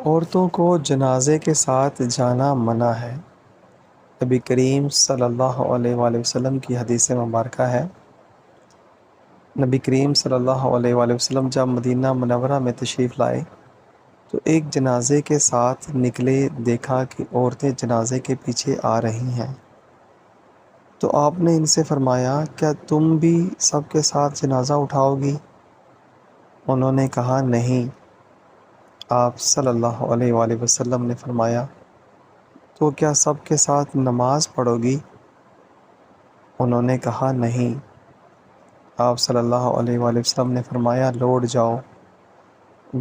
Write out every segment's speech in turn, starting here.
عورتوں کو جنازے کے ساتھ جانا منع ہے۔ نبی کریم صلی اللہ علیہ وآلہ وسلم کی حدیث مبارکہ ہے، نبی کریم صلی اللہ علیہ وآلہ وسلم جب مدینہ منورہ میں تشریف لائے تو ایک جنازے کے ساتھ نکلے، دیکھا کہ عورتیں جنازے کے پیچھے آ رہی ہیں، تو آپ نے ان سے فرمایا کیا تم بھی سب کے ساتھ جنازہ اٹھاؤ گی؟ انہوں نے کہا نہیں۔ آپ صلی اللہ علیہ وآلہ وسلم نے فرمایا تو کیا سب کے ساتھ نماز پڑھو گی؟ انہوں نے کہا نہیں۔ آپ صلی اللہ علیہ وآلہ وسلم نے فرمایا لوٹ جاؤ،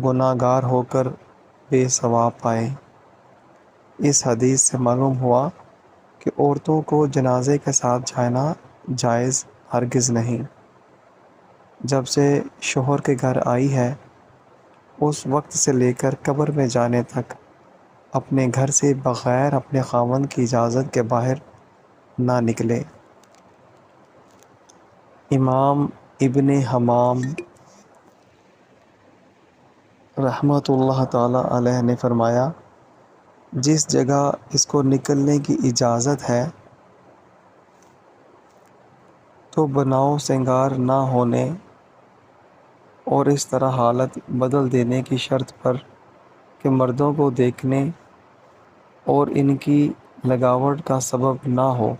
گناہ گار ہو کر بے ثواب پائے۔ اس حدیث سے معلوم ہوا کہ عورتوں کو جنازے کے ساتھ جانا جائز ہرگز نہیں۔ جب سے شوہر کے گھر آئی ہے اس وقت سے لے کر قبر میں جانے تک اپنے گھر سے بغیر اپنے خاوند کی اجازت کے باہر نہ نکلے۔ امام ابن حمام رحمۃ اللہ تعالی علیہ نے فرمایا جس جگہ اس کو نکلنے کی اجازت ہے تو بناؤ سنگار نہ ہونے اور اس طرح حالت بدل دینے کی شرط پر کہ مردوں کو دیکھنے اور ان کی لگاوٹ کا سبب نہ ہو،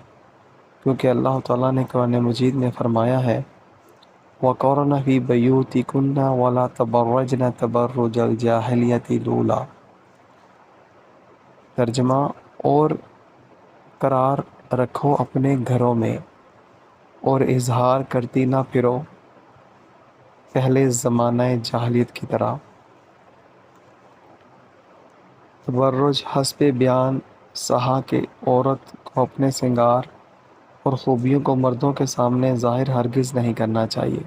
کیونکہ اللہ تعالیٰ نے قرآن مجید میں فرمایا ہے وَقَرْنَ فِي بَيُوتِكُنَّ وَلَا تَبَرَّجْنَ تَبَرُّجَ الْجَاهِلِيَّةِ الْأُولَىٰ۔ ترجمہ، اور قرار رکھو اپنے گھروں میں اور اظہار کرتی نہ پھرو پہلے زمانہ جاہلیت کی طرح۔ تبرج حسب بیان صحا کہ عورت کو اپنے سنگار اور خوبیوں کو مردوں کے سامنے ظاہر ہرگز نہیں کرنا چاہیے،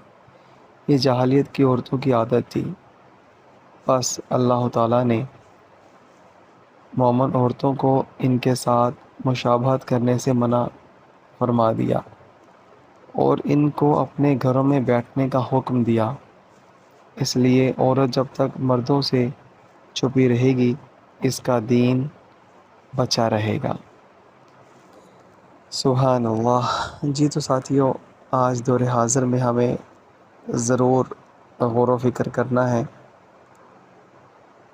یہ جاہلیت کی عورتوں کی عادت تھی۔ بس اللہ تعالیٰ نے مومن عورتوں کو ان کے ساتھ مشابہت کرنے سے منع فرما دیا اور ان کو اپنے گھروں میں بیٹھنے کا حکم دیا۔ اس لیے عورت جب تک مردوں سے چھپی رہے گی اس کا دین بچا رہے گا۔ سبحان اللہ۔ جی تو ساتھیوں، آج دور حاضر میں ہمیں ضرور غور و فکر کرنا ہے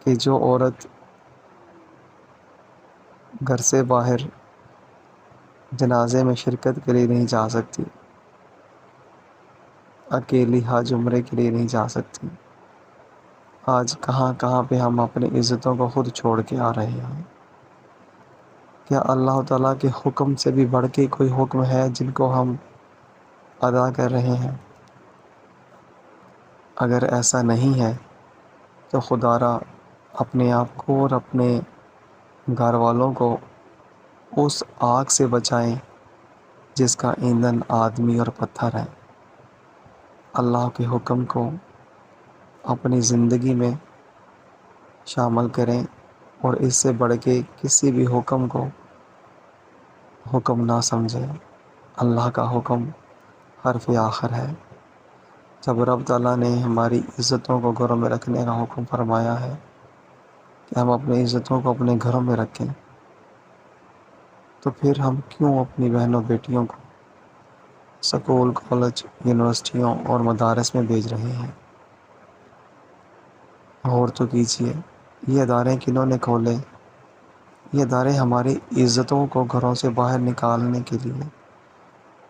کہ جو عورت گھر سے باہر جنازے میں شرکت کے لیے نہیں جا سکتی، اکیلی حج عمرے کے لیے نہیں جا سکتی، آج کہاں کہاں پہ ہم اپنی عزتوں کو خود چھوڑ کے آ رہے ہیں۔ کیا اللہ تعالیٰ کے حکم سے بھی بڑھ کے کوئی حکم ہے جن کو ہم ادا کر رہے ہیں؟ اگر ایسا نہیں ہے تو خدا را اپنے آپ کو اور اپنے گھر والوں کو اس آگ سے بچائیں جس کا ایندھن آدمی اور پتھر ہے۔ اللہ کے حکم کو اپنی زندگی میں شامل کریں اور اس سے بڑھ کے کسی بھی حکم کو حکم نہ سمجھیں۔ اللہ کا حکم حرف آخر ہے۔ جب رب تعالیٰ نے ہماری عزتوں کو گھروں میں رکھنے کا حکم فرمایا ہے کہ ہم اپنی عزتوں کو اپنے گھروں میں رکھیں، تو پھر ہم کیوں اپنی بہنوں بیٹیوں کو سکول، کالج، یونیورسٹیوں اور مدارس میں بھیج رہے ہیں؟ غور تو کیجیے، یہ ادارے کنہوں نے کھولے؟ یہ ادارے ہماری عزتوں کو گھروں سے باہر نکالنے کے لیے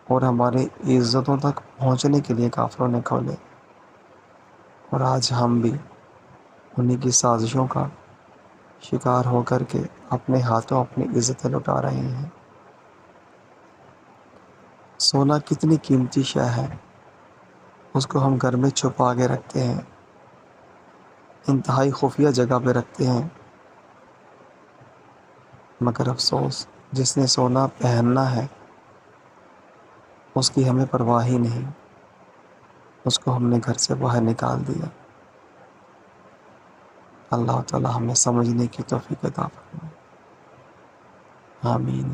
اور ہماری عزتوں تک پہنچنے کے لیے کافروں نے کھولے، اور آج ہم بھی انہی کی سازشوں کا شکار ہو کر کے اپنے ہاتھوں اپنی عزتیں لٹا رہے ہیں۔ سونا کتنی قیمتی شے ہے، اس کو ہم گھر میں چھپا کے رکھتے ہیں، انتہائی خفیہ جگہ پہ رکھتے ہیں، مگر افسوس جس نے سونا پہننا ہے اس کی ہمیں پرواہ ہی نہیں، اس کو ہم نے گھر سے باہر نکال دیا۔ اللہ تعالی ہمیں سمجھنے کی توفیق عطا فرمائے، آمین۔